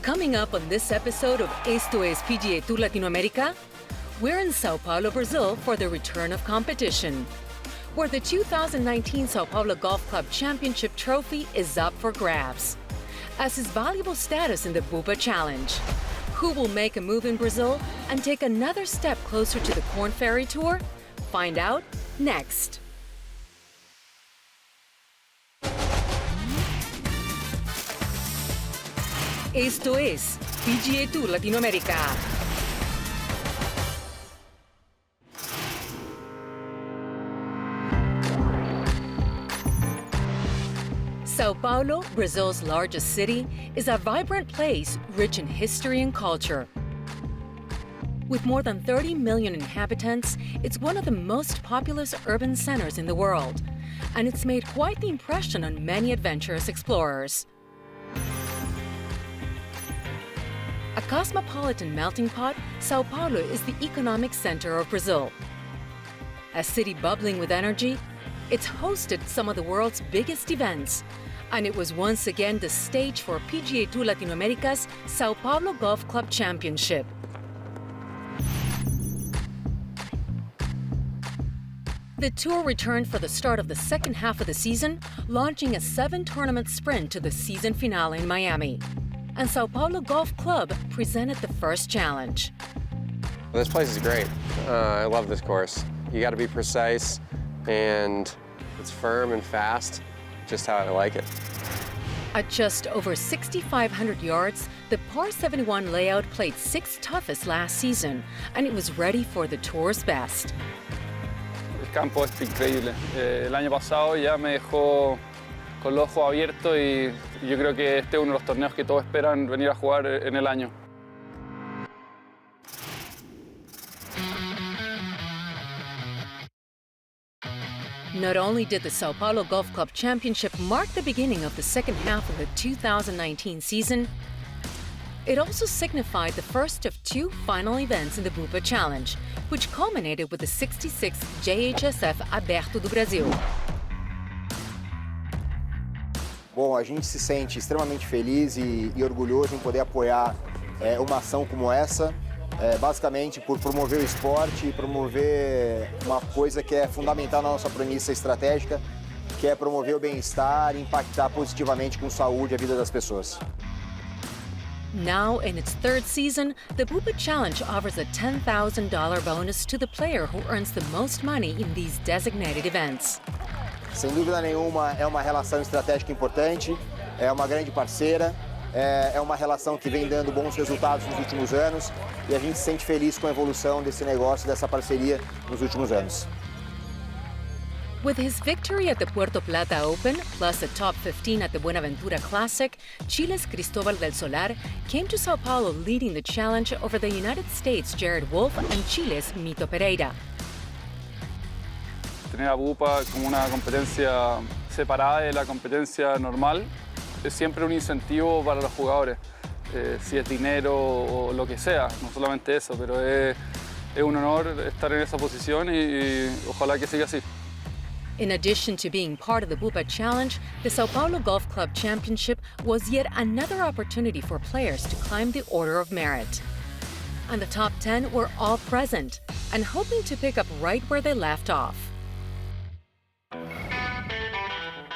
Coming up on this episode of Esto es PGA Tour Latinoamérica, we're in Sao Paulo, Brazil for the return of competition, where the 2019 Sao Paulo Golf Club Championship trophy is up for grabs, as is valuable status in the Bupa Challenge. Who will make a move in Brazil and take another step closer to the Corn Ferry Tour? Find out next. Esto es PGA Tour Latinoamérica. Sao Paulo, Brazil's largest city, is a vibrant place rich in history and culture. With more than 30 million inhabitants, it's one of the most populous urban centers in the world, and it's made quite the impression on many adventurous explorers. A cosmopolitan melting pot, Sao Paulo is the economic center of Brazil. A city bubbling with energy, it's hosted some of the world's biggest events, and it was once again the stage for PGA Tour Latinoamérica's Sao Paulo Golf Club Championship. The tour returned for the start of the second half of the season, launching a 7-tournament sprint to the season finale in Miami. And Sao Paulo Golf Club presented the first challenge. This place is great. I love this course. You got to be precise, and it's firm and fast, just how I like it. At just over 6,500 yards, the par 71 layout played 6th toughest last season, and it was ready for the tour's best. El campo es increíble. El año pasado ya me dejó con los ojos abiertos y yo creo que este es uno de los torneos que todos esperan venir a jugar en el año. Not only did the Sao Paulo Golf Club Championship mark the beginning of the second half of the 2019 season, it also signified the first of 2 final events in the Bupa Challenge, which culminated with the 66th JHSF Aberto do Brasil. Bom, a gente se sente extremamente feliz e orgulhoso em poder apoiar uma ação como essa, basicamente por promover o esporte e promover uma coisa que é fundamental na nossa premissa estratégica, que é promover o bem-estar e impactar positivamente com saúde a vida das pessoas. Now, in its 3rd season, the Bupa Challenge offers a $10,000 bonus to the player who earns the most money in these designated events. Sem dúvida nenhuma, é uma relação estratégica importante, é uma grande parceira, é uma relação que vem dando bons resultados nos últimos anos e a gente se sente feliz com a evolução desse negócio, dessa parceria nos últimos anos. With his victory at the Puerto Plata Open, plus a top 15 at the Buenaventura Classic, Chile's Cristóbal del Solar came to Sao Paulo leading the challenge over the United States' Jared Wolf and Chile's Mito Pereira. Tener a Bupa como una competencia separada de la competencia normal es siempre un incentivo para los jugadores, si es dinero o lo que sea, no solamente eso, pero es un honor estar en esa posición y ojalá que siga así. In addition to being part of the Bupa Challenge, the Sao Paulo Golf Club Championship was yet another opportunity for players to climb the order of merit. And the top 10 were all present and hoping to pick up right where they left off.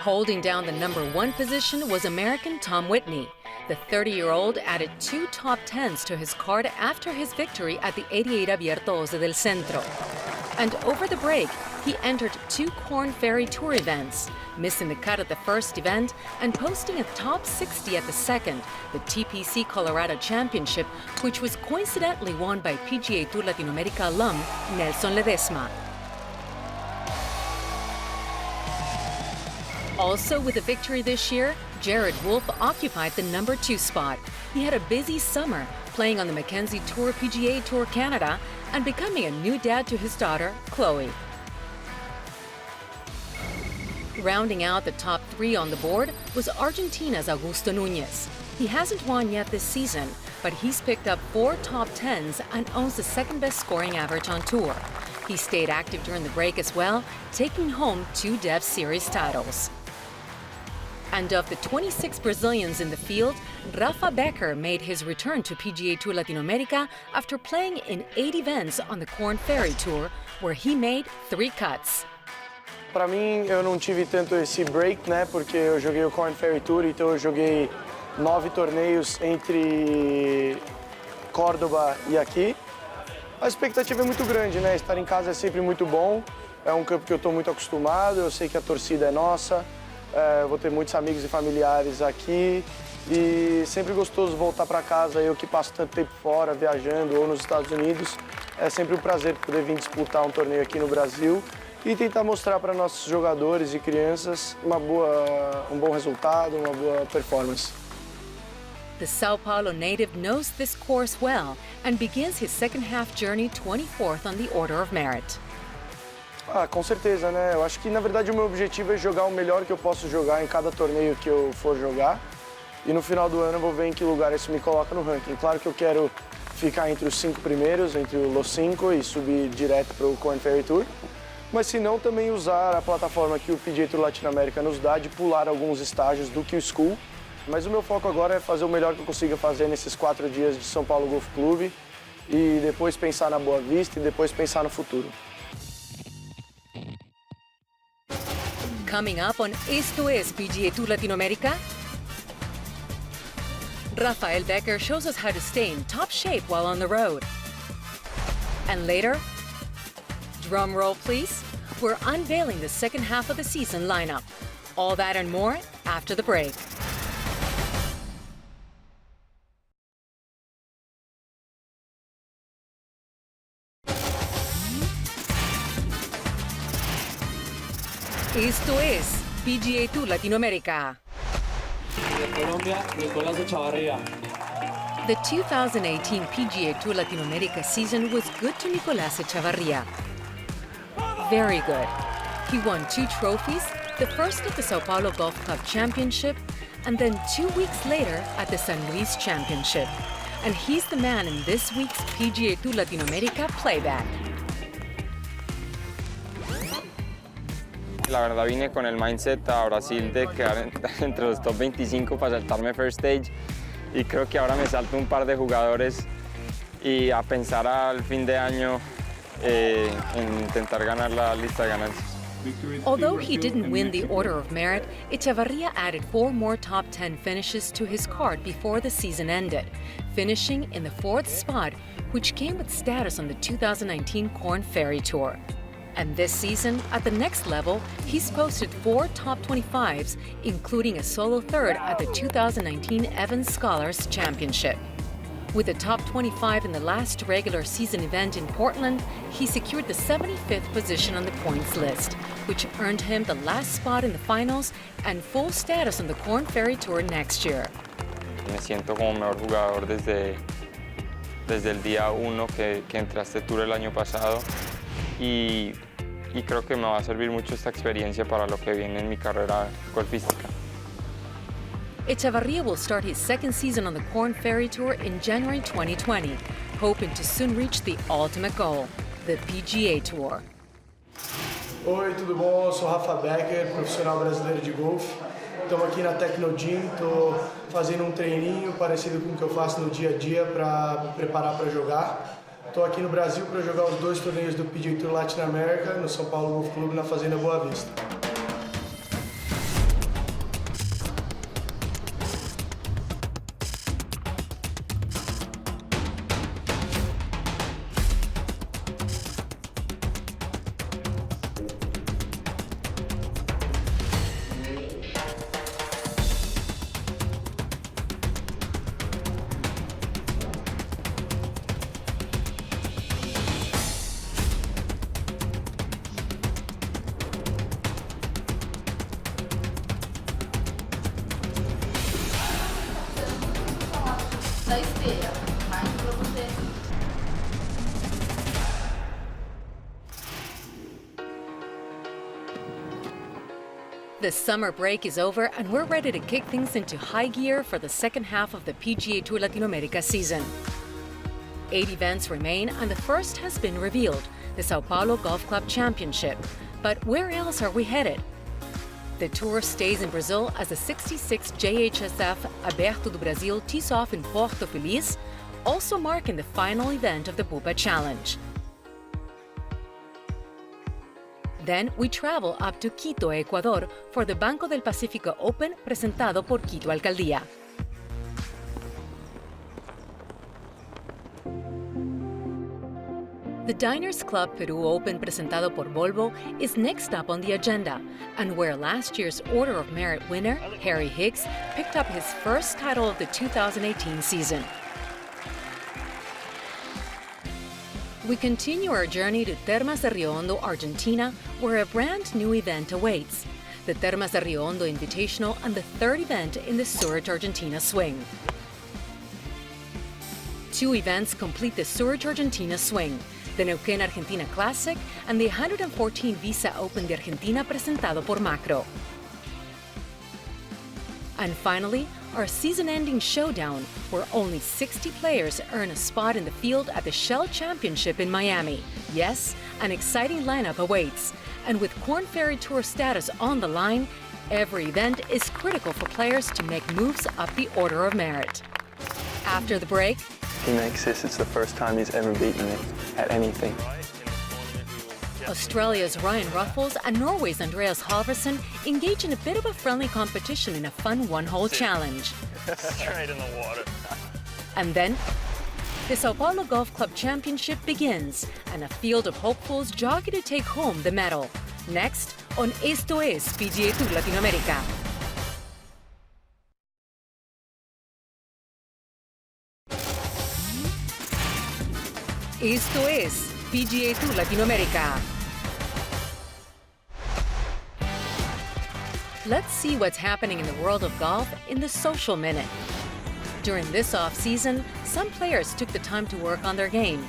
Holding down the number 1 position was American Tom Whitney. The 30-year-old added 2 top 10s to his card after his victory at the 88 Abierto Oce del Centro. And over the break, he entered 2 Corn Ferry Tour events, missing the cut at the first event and posting a top 60 at the second, the TPC Colorado Championship, which was coincidentally won by PGA Tour Latinoamérica alum Nelson Ledesma. Also with a victory this year, Jared Wolf occupied the number 2 spot. He had a busy summer, playing on the Mackenzie Tour PGA Tour Canada and becoming a new dad to his daughter, Chloe. Rounding out the top 3 on the board was Argentina's Augusto Núñez. He hasn't won yet this season, but he's picked up 4 top 10s and owns the 2nd-best scoring average on tour. He stayed active during the break as well, taking home 2 Dev Series titles. And of the 26 Brazilians in the field, Rafa Becker made his return to PGA Tour Latinoamérica after playing in 8 events on the Korn Ferry Tour, where he made 3 cuts. Para mim, eu não tive tanto esse break, né? Porque eu joguei o Korn Ferry Tour, então eu joguei 9 torneios entre Córdoba e aqui. A expectativa é muito grande, né? Estar em casa é sempre muito bom. É um campo que eu estou muito acostumado, eu sei que a torcida é nossa. Vou ter muitos amigos e familiares aqui e sempre gostoso voltar para casa. Eu que passo tanto tempo fora, viajando ou nos Estados Unidos, é sempre um prazer poder vir disputar um torneio aqui no Brasil e tentar mostrar para nossos jogadores e crianças um bom resultado, uma boa performance. The Sao Paulo native knows this course well and begins his second-half journey 24th on the order of merit. Com certeza, né? Eu acho que, na verdade, o meu objetivo é jogar o melhor que eu posso jogar em cada torneio que eu for jogar. E no final do ano eu vou ver em que lugar isso me coloca no ranking. Claro que eu quero ficar entre os 5 primeiros, entre os 5 e subir direto para o Korn Ferry Tour. Mas se não, também usar a plataforma que o PGA Tour Latinoamérica nos dá de pular alguns estágios do Q-School. Mas o meu foco agora é fazer o melhor que eu consiga fazer nesses 4 dias de São Paulo Golf Clube e depois pensar na Boa Vista e depois pensar no futuro. Coming up on Esto es PGA Tour Latinoamérica, Rafa Becker shows us how to stay in top shape while on the road. And later, drum roll please, we're unveiling the second half of the season lineup. All that and more after the break. Esto es PGA Tour Latinoamérica. De Colombia, Nicolás Echavarría. The 2018 PGA Tour Latinoamérica season was good to Nicolás Echavarría. Very good. He won 2 trophies, the first at the Sao Paulo Golf Club Championship, and then 2 weeks later at the San Luis Championship. And he's the man in this week's PGA Tour Latinoamérica playback. La verdad vine con el mindset a Brasil de quedar entre los top 25 para saltarme first stage y creo que ahora me salto un par de jugadores y a pensar al fin de año en intentar ganar la lista de ganancias. Although he didn't win the Order of Merit, Echavarría added 4 more top 10 finishes to his card before the season ended, finishing in the 4th spot, which came with status on the 2019 Korn Ferry Tour. And this season, at the next level, he's posted 4 top 25s, including a solo 3rd at the 2019 Evans Scholars Championship. With a top 25 in the last regular season event in Portland, he secured the 75th position on the points list, which earned him the last spot in the finals and full status on the Korn Ferry Tour next year. Me siento como mejor jugador desde el día 1 que entré a este tour el año pasado. Y creo que me va a servir mucho esta experiencia para lo que viene en mi carrera golfística. Echavarría will start his 2nd season on the Korn Ferry Tour in January 2020, hoping to soon reach the ultimate goal, the PGA Tour. Oi, tudo bom? Eu sou Rafa Becker, profissional brasileiro de golfe. Estamos aqui na Tecno Gym, estou fazendo um treininho parecido com o que eu faço no dia a dia para preparar para jogar. Estou aqui no Brasil para jogar os 2 torneios do PGA Tour Latinoamérica, no São Paulo Golf Clube, na Fazenda Boa Vista. Da esteira, mais para você. The summer break is over and we're ready to kick things into high gear for the second half of the PGA Tour Latinoamérica season. 8 events remain and the first has been revealed, the Sao Paulo Golf Club Championship. But where else are we headed? The tour stays in Brazil as the 66th JHSF Aberto do Brasil tees off in Porto Feliz, also marking the final event of the Pupa Challenge. Then we travel up to Quito, Ecuador, for the Banco del Pacífico Open presentado por Quito Alcaldía. The Diners Club Peru Open presentado por Volvo is next up on the agenda, and where last year's Order of Merit winner, Harry Higgs, picked up his first title of the 2018 season. We continue our journey to Termas de Rio Hondo, Argentina, where a brand new event awaits, the Termas de Rio Hondo Invitational and the third event in the Zurich Argentina swing. Two events complete the Zurich Argentina swing, the Neuquén Argentina Classic and the 114 Visa Open de Argentina presentado por Macro. And finally, our season-ending showdown, where only 60 players earn a spot in the field at the Shell Championship in Miami. Yes, an exciting lineup awaits. And with Korn Ferry Tour status on the line, every event is critical for players to make moves up the order of merit. After the break, he makes this, it's the first time he's ever beaten me at anything. Australia's Ryan Ruffles and Norway's Andreas Halvorsen engage in a bit of a friendly competition in a fun one-hole challenge. Straight in the water. And then, the Sao Paulo Golf Club Championship begins, and a field of hopefuls jockey to take home the medal. Next, on Esto es PGA Tour Latinoamérica. Esto es PGA Tour Latinoamérica. Let's see what's happening in the world of golf in the Social Minute. During this off-season, some players took the time to work on their game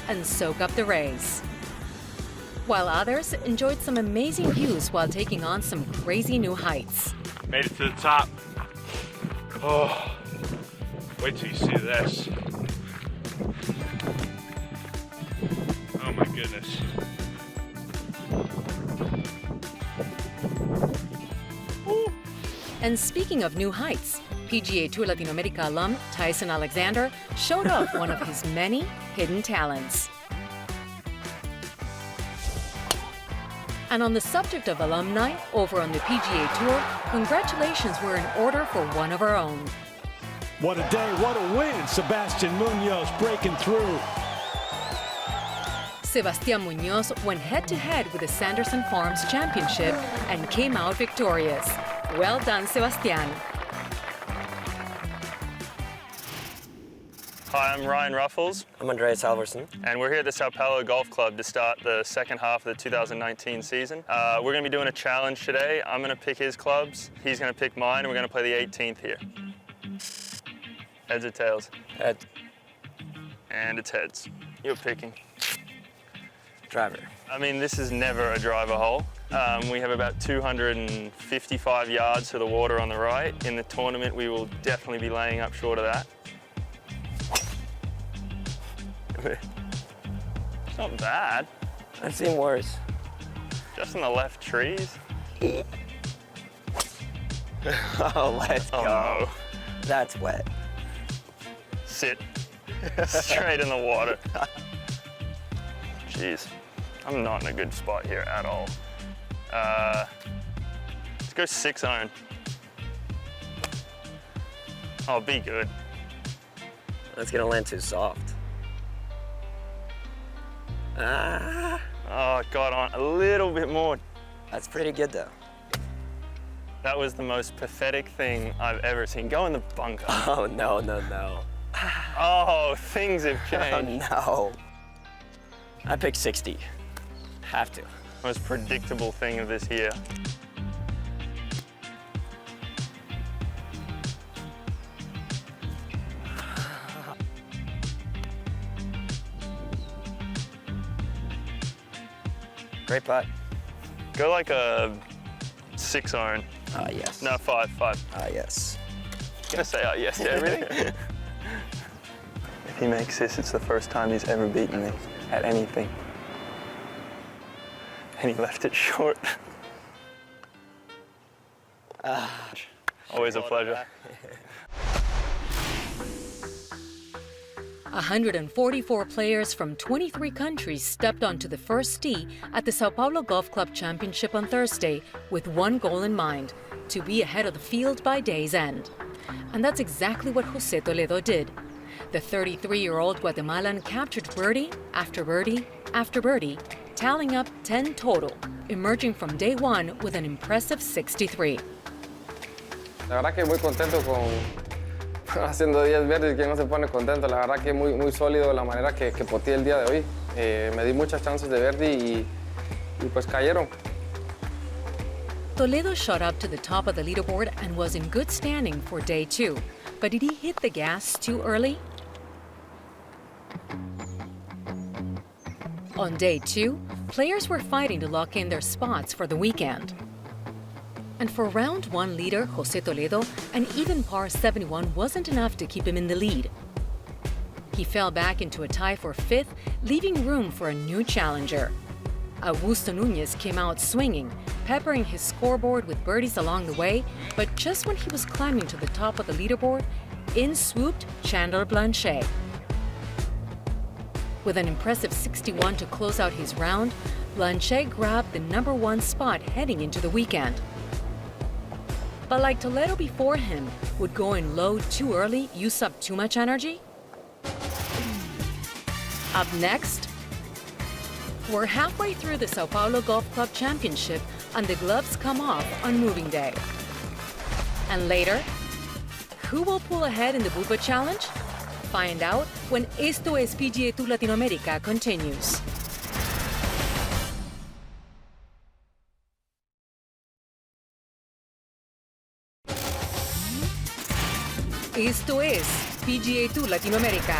and soak up the rays, while others enjoyed some amazing views while taking on some crazy new heights. Made it to the top. Oh, wait till you see this. Oh my goodness. And speaking of new heights, PGA Tour Latinoamérica alum Tyson Alexander showed off one of his many hidden talents. And on the subject of alumni, over on the PGA Tour, congratulations were in order for one of our own. What a day, what a win! Sebastian Munoz breaking through. Sebastián Muñoz went head-to-head with the Sanderson Farms Championship and came out victorious. Well done, Sebastián. Hi, I'm Ryan Ruffles. I'm Andreas Halvorsen. And we're here at the Sao Paulo Golf Club to start the second half of the 2019 season. We're going to be doing a challenge today. I'm going to pick his clubs, he's going to pick mine, and we're going to play the 18th here. Heads or tails? Heads. And it's heads. You're picking. Driver. I mean, this is never a driver hole. We have about 255 yards to the water on the right. In the tournament, we will definitely be laying up short of that. It's not bad. I've seen worse. Just in the left trees. Oh, let's go. No. That's wet. Sit. Straight in the water. Jeez. I'm not in a good spot here at all. Let's go 6 iron. Oh, be good. That's gonna land too soft. Ah. Oh, it got on a little bit more. That's pretty good though. That was the most pathetic thing I've ever seen. Go in the bunker. Oh, no, no, no. Oh, things have changed. Oh, no. I picked 60. Have to. Most predictable thing of this year. Great putt. Go like a 6 iron. Yes. No, 5. Yes. I'm gonna say yes to everything. If he makes this, it's the first time he's ever beaten me at anything. And he left it short. Always a pleasure. 144 players from 23 countries stepped onto the first tee at the Sao Paulo Golf Club Championship on Thursday with one goal in mind: to be ahead of the field by day's end. And that's exactly what José Toledo did. The 33-year-old Guatemalan captured birdie after birdie after birdie, tallying up 10 total, emerging from day one with an impressive 63. La verdad que muy contento con haciendo 10 verdes, que no se pone contento. La verdad que muy sólido la manera que poteé el día de hoy. Me di muchas chances de verde y pues cayeron. Toledo shot up to the top of the leaderboard and was in good standing for day 2. But did he hit the gas too early? On day 2, players were fighting to lock in their spots for the weekend. And for round 1 leader José Toledo, an even par 71 wasn't enough to keep him in the lead. He fell back into a tie for 5th, leaving room for a new challenger. Augusto Núñez came out swinging, peppering his scoreboard with birdies along the way, but just when he was climbing to the top of the leaderboard, in swooped Chandler Blanchet. With an impressive 61 to close out his round, Blanchet grabbed the #1 spot heading into the weekend. But like Toledo before him, would going low too early use up too much energy? Up next, we're halfway through the Sao Paulo Golf Club Championship and the gloves come off on moving day. And later, who will pull ahead in the Bupa Challenge? Find out when Esto es PGA Tour Latinoamérica continues. Esto es PGA Tour Latinoamérica.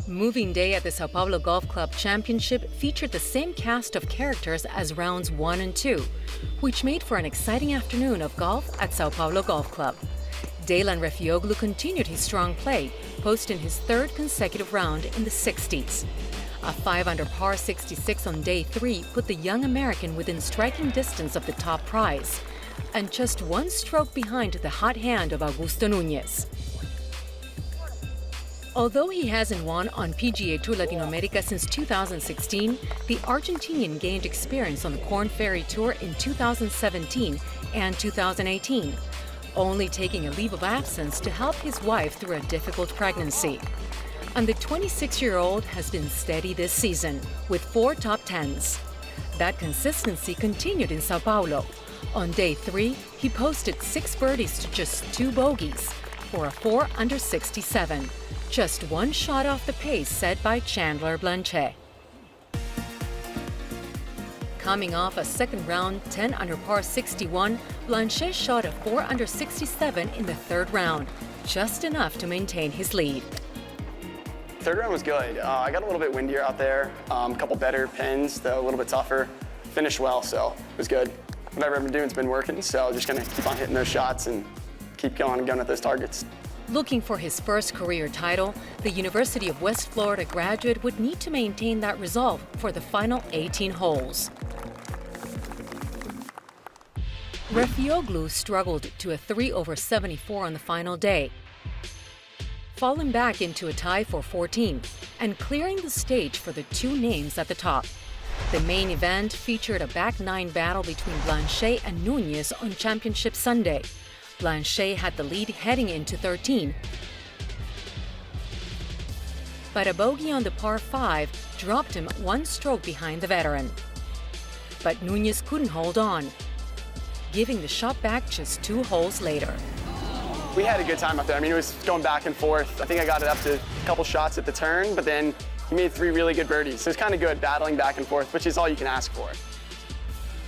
Moving day at the Sao Paulo Golf Club Championship featured the same cast of characters as rounds 1 and 2, which made for an exciting afternoon of golf at Sao Paulo Golf Club. Daylan Refioglu continued his strong play, posting his 3rd consecutive round in the 60s. A 5-under par 66 on day 3 put the young American within striking distance of the top prize, and just 1 stroke behind the hot hand of Augusto Núñez. Although he hasn't won on PGA Tour Latinoamérica since 2016, the Argentinian gained experience on the Korn Ferry Tour in 2017 and 2018, only taking a leave of absence to help his wife through a difficult pregnancy. And the 26-year-old has been steady this season, with 4 top 10s. That consistency continued in Sao Paulo. On day 3, he posted 6 birdies to just 2 bogeys for a 4-under 67. Just 1 shot off the pace set by Chandler Blanchet. Coming off a second round 10-under par 61, Blanchet shot a 4-under 67 in the 3rd round, just enough to maintain his lead. 3rd round was good. I got a little bit windier out there, a couple better pins, a little bit tougher. Finished well, so it was good. Whatever I've been doing has been working, so just gonna keep on hitting those shots and keep going at those targets. Looking for his first career title, the University of West Florida graduate would need to maintain that resolve for the final 18 holes. Refioglu struggled to a 3/74 on the final day, falling back into a tie for 14th and clearing the stage for the 2 names at the top. The main event featured a back 9 battle between Blanchet and Núñez on Championship Sunday. Blanchet had the lead heading into 13, but a bogey on the par 5 dropped him 1 stroke behind the veteran. But Núñez couldn't hold on, giving the shot back just 2 holes later. We had a good time up there. I mean, it was going back and forth. I think I got it up to a couple shots at the turn, but then he made 3 really good birdies. So it was kind of good battling back and forth, which is all you can ask for.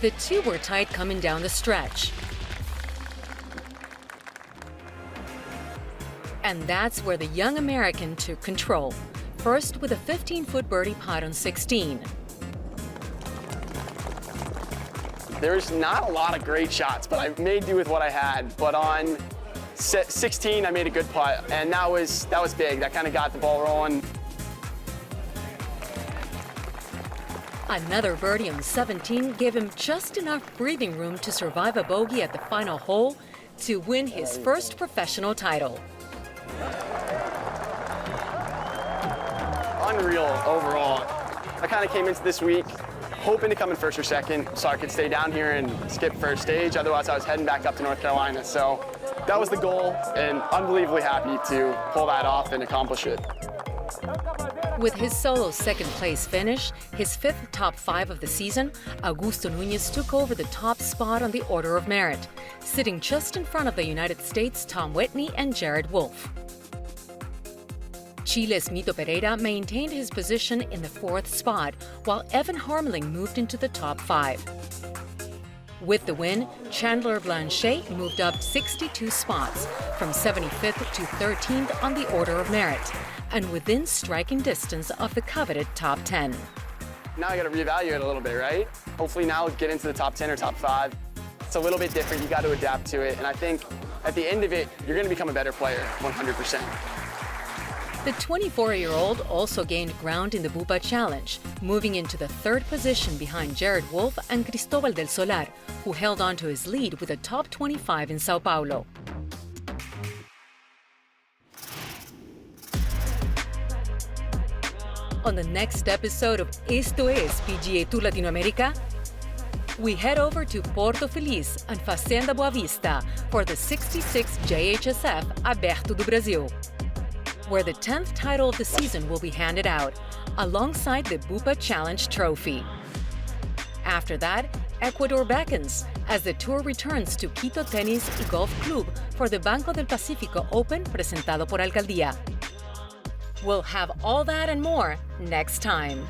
The 2 were tight coming down the stretch. And that's where the young American took control. First with a 15-foot birdie putt on 16. There's not a lot of great shots, but I made do with what I had. But on 16, I made a good putt, and that was big. That kind of got the ball rolling. Another birdie on 17 gave him just enough breathing room to survive a bogey at the final hole to win his first professional title. Unreal overall. I kind of came into this week hoping to come in first or second so I could stay down here and skip first stage. Otherwise, I was heading back up to North Carolina. So that was the goal, and unbelievably happy to pull that off and accomplish it. With his solo second-place finish, his fifth top 5 of the season, Augusto Núñez took over the top spot on the order of merit, sitting just in front of the United States' Tom Whitney and Jared Wolff. Chile's Mito Pereira maintained his position in the 4th spot, while Evan Harmeling moved into the top 5. With the win, Chandler Blanchet moved up 62 spots, from 75th to 13th on the order of merit, and within striking distance of the coveted top 10. Now I got to reevaluate a little bit, right? Hopefully now get into the top 10 or top 5. It's a little bit different, you got to adapt to it, and I think at the end of it, you're going to become a better player, 100%. The 24-year-old also gained ground in the Bupa Challenge, moving into the 3rd position behind Jared Wolff and Cristobal del Solar, who held on to his lead with a top 25 in Sao Paulo. On the next episode of Esto es PGA Tour Latinoamérica, we head over to Porto Feliz and Fazenda Boa Vista for the 66th JHSF Aberto do Brasil, where the 10th title of the season will be handed out, alongside the Bupa Challenge trophy. After that, Ecuador beckons as the tour returns to Quito Tennis y Golf Club for the Banco del Pacífico Open presentado por Alcaldía. We'll have all that and more next time.